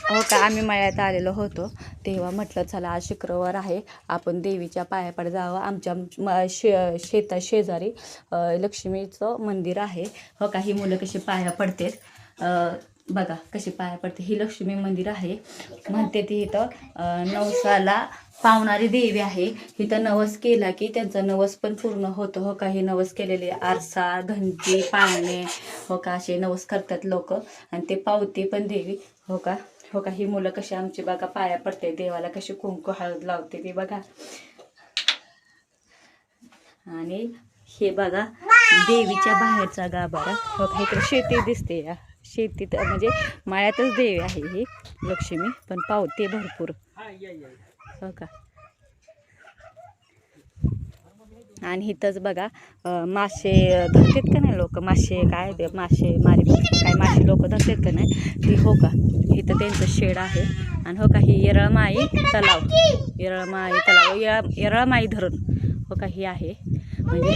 हो का, आम्ही मळ्यात आलेलो होतो तेव्हा म्हटलं चला आज शुक्रवार आहे, आपण देवीच्या पाया जावं. आमच्या शेता शेजारी लक्ष्मीचं मंदिर आहे. हो का, ही मुलं कशी पाया पडतात बघा, कशी पाया पडते. ही लक्ष्मी मंदिर आहे. म्हणते ती इथं नवसाला पावणारी देवी आहे. इथं नवस केला की त्यांचा नवस पण पूर्ण होतो. हो का, हे नवस केलेले आरसा, घंटी, पाळणे, हो का, असे नवस करतात लोक आणि ते पावते पण देवी. हो का, हो का, ही मुलं कशी आमची बघा पाया पडते देवाला, कशी कुंकू हळद लावते ती बघा. आणि हे बघा देवीच्या बाहेरचा गाभारा. हो का, इकडे शेती दिसते. या शेतीत म्हणजे माळ्यातच देवी आहे ही लक्ष्मी, पण पावते भरपूर. हो का, आणि इथंच बघा मासे धरतात का नाही लोक, मासे काय ते मासे मारी काय मासे लोक धरतात का नाही ती. हो का, इथं त्यांचं शेड आहे. आणि हो का, ही येरळमाई तलाव, येरळमाई तलाव, येरळमाई धरण. हो का, ही आहे म्हणजे